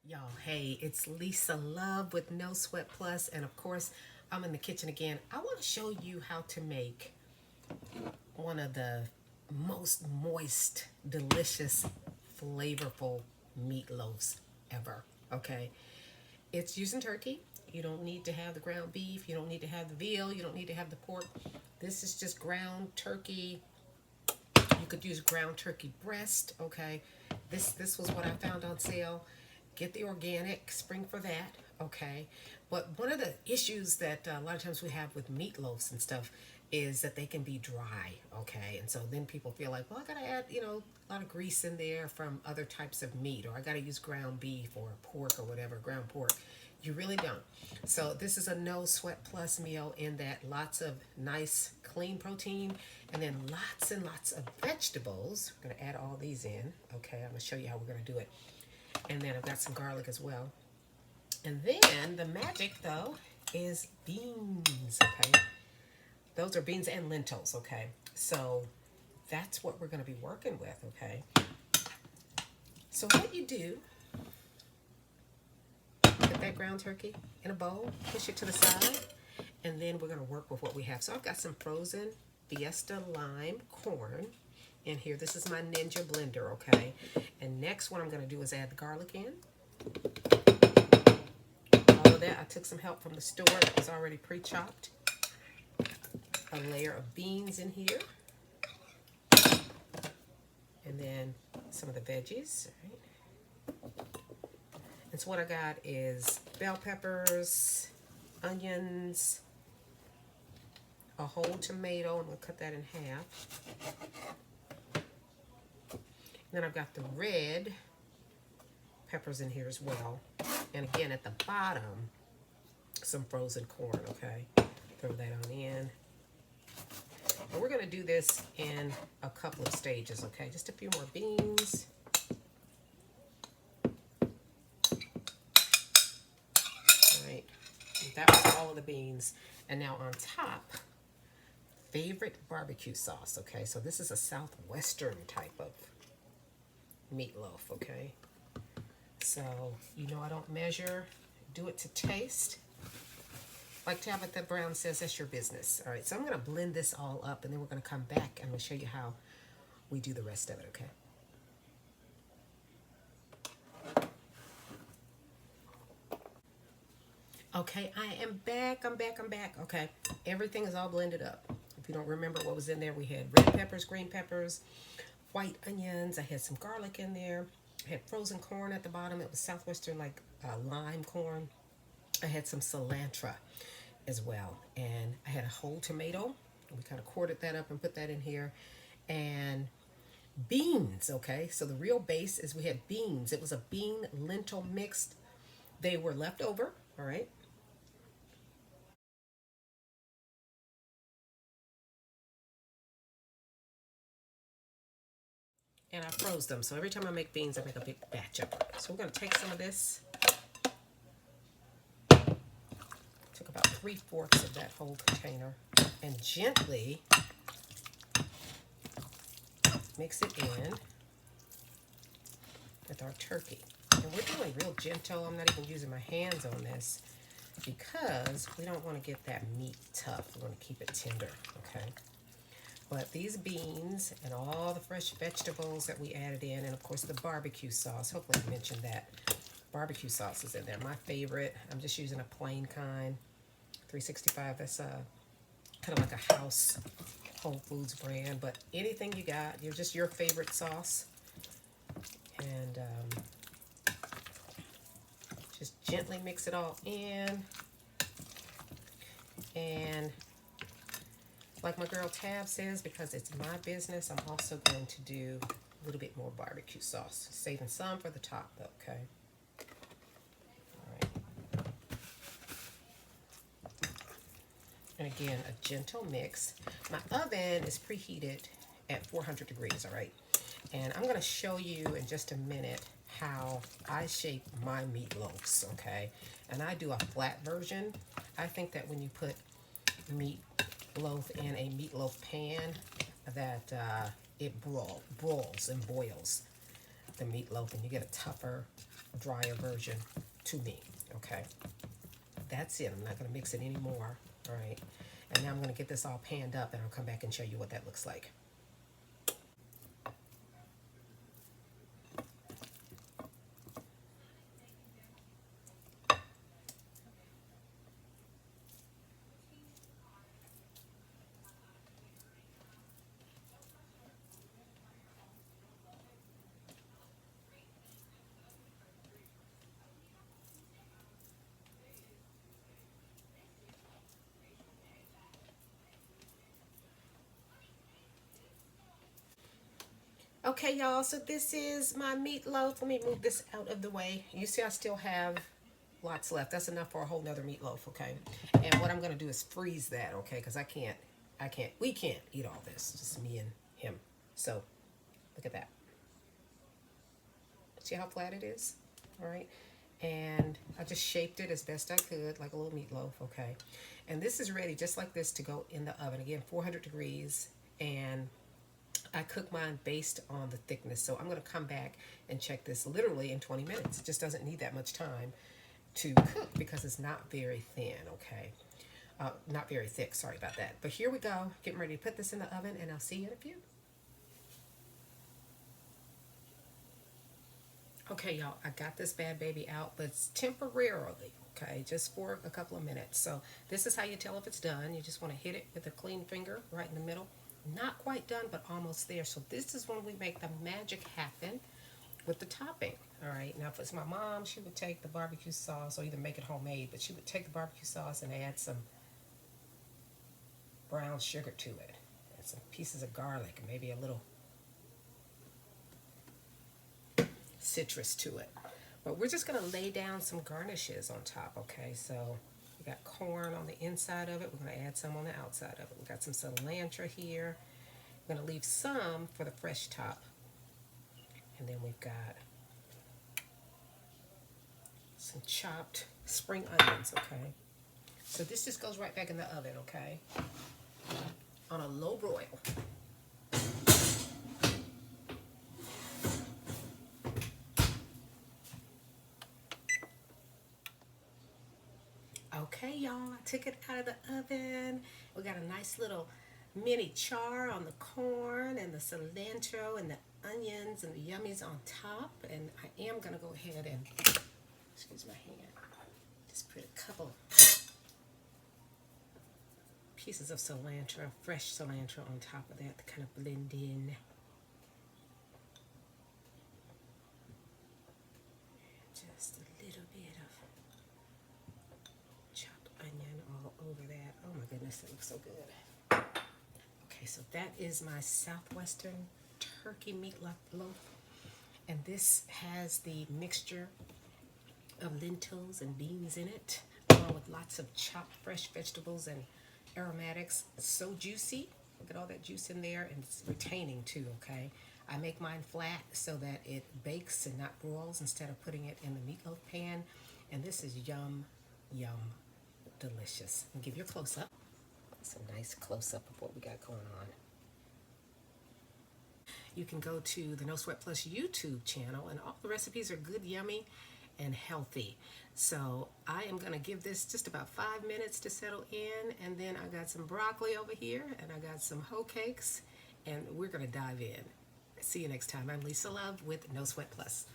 Y'all, hey, it's Lisa Love with No Sweat Plus, and of course, I'm in the kitchen again. I want to show you how to make one of the most moist, delicious, flavorful meatloaves ever. Okay, it's using turkey. You don't need to have the ground beef. You don't need to have the veal. You don't need to have the pork. This is just ground turkey. You could use ground turkey breast. Okay, this was what I found on sale. Get the organic, spring for that. Okay, but one of the issues that a lot of times we have with meatloafs and stuff is that they can be dry. Okay, and so then people feel like, well, I gotta add a lot of grease in there from other types of meat, or I gotta use ground beef or pork or whatever, ground pork. You really don't. So this is a no sweat plus meal in that lots of nice clean protein and then lots and lots of vegetables. We're gonna add all these in. Okay, I'm gonna show you how we're gonna do it. And then I've got some garlic as well. And then the magic though is beans. Okay, those are beans and lentils. Okay, so that's what we're gonna be working with. Okay, so what you do, put that ground turkey in a bowl, push it to the side, and then we're going to work with what we have. So I've got some frozen Fiesta lime corn in here. This is my Ninja blender, okay? And next what I'm going to do is add the garlic in. All of that, I took some help from the store that was already pre-chopped. A layer of beans in here. And then some of the veggies, right? And so what I got is bell peppers, onions, a whole tomato. I'm going to cut that in half. And then I've got the red peppers in here as well. And again, at the bottom, some frozen corn, okay? Throw that on in. And we're going to do this in a couple of stages, okay? Just a few more beans. That was all of the beans. And now on top, favorite barbecue sauce, okay? So this is a Southwestern type of meatloaf, okay? So, I don't measure. Do it to taste. Like Tabitha Brown says, that's your business. All right, so I'm going to blend this all up, and then we're going to come back, and I'm going to show you how we do the rest of it, okay? Okay, I am back. I'm back. Okay, everything is all blended up. If you don't remember what was in there, we had red peppers, green peppers, white onions. I had some garlic in there. I had frozen corn at the bottom. It was Southwestern, like lime corn. I had some cilantro as well. And I had a whole tomato. We kind of quartered that up and put that in here. And beans, okay? So the real base is we had beans. It was a bean lentil mixed. They were left over, all right? And I froze them. So every time I make beans, I make a big batch of them. So we're going to take some of this. Took about 3/4 of that whole container and gently mix it in with our turkey. And we're doing real gentle. I'm not even using my hands on this because we don't want to get that meat tough. We want to keep it tender, okay? But these beans and all the fresh vegetables that we added in, and of course the barbecue sauce, hopefully I mentioned that. Barbecue sauce is in there. My favorite, I'm just using a plain kind, 365. That's kind of like a house Whole Foods brand, but anything you got, just your favorite sauce. And just gently mix it all in. And like my girl Tab says, because it's my business, I'm also going to do a little bit more barbecue sauce. Saving some for the top though, okay? All right. And again, a gentle mix. My oven is preheated at 400 degrees, all right? And I'm gonna show you in just a minute how I shape my meatloaves, okay? And I do a flat version. I think that when you put meatloaf in a meatloaf pan, that it broils and boils the meatloaf, and you get a tougher drier version to me, okay? That's it. I'm not going to mix it anymore, all right? And now I'm going to get this all panned up, and I'll come back and show you what that looks like. Okay, y'all, so this is my meatloaf. Let me move this out of the way. You see I still have lots left. That's enough for a whole nother meatloaf, okay? And what I'm gonna do is freeze that, okay? Because we can't eat all this, just me and him. So, look at that. See how flat it is? All right. And I just shaped it as best I could, like a little meatloaf, okay? And this is ready just like this to go in the oven. Again, 400 degrees, and I cook mine based on the thickness. So I'm going to come back and check this literally in 20 minutes. It just doesn't need that much time to cook because it's not very thin, okay? Not very thick, sorry about that. But here we go, getting ready to put this in the oven, and I'll see you in a few. Okay, y'all, I got this bad baby out, but it's temporarily, okay, just for a couple of minutes. So this is how you tell if it's done. You just want to hit it with a clean finger right in the middle. Not quite done, but almost there. So this is when we make the magic happen with the topping. All right, now if it's my mom, she would take the barbecue sauce, or either make it homemade, but she would take the barbecue sauce and add some brown sugar to it, and some pieces of garlic, and maybe a little citrus to it. But we're just going to lay down some garnishes on top, okay? So we got corn on the inside of it. We're going to add some on the outside of it. We got some cilantro here. We're going to leave some for the fresh top. And then we've got some chopped spring onions, okay? So this just goes right back in the oven, okay? On a low broil. Okay, y'all, I took it out of the oven. We got a nice little mini char on the corn and the cilantro and the onions and the yummies on top. And I am going to go ahead and, excuse my hand, just put a couple pieces of cilantro, fresh cilantro on top of that to kind of blend in. Just a little bit of chopped onion all over that. Oh my goodness, it looks so good. Okay, so that is my Southwestern Turkey Meatloaf. And this has the mixture of lentils and beans in it, along with lots of chopped fresh vegetables and aromatics. It's so juicy. Look at all that juice in there, and it's retaining too, okay? I make mine flat so that it bakes and not broils instead of putting it in the meatloaf pan. And this is yum, yum, delicious. I'll give you a close-up. It's a nice close-up of what we got going on. You can go to the No Sweat Plus YouTube channel, and all the recipes are good, yummy, and healthy. So I am going to give this just about 5 minutes to settle in, and then I got some broccoli over here, and I got some hoe cakes, and we're going to dive in. See you next time. I'm Lisa Love with No Sweat Plus.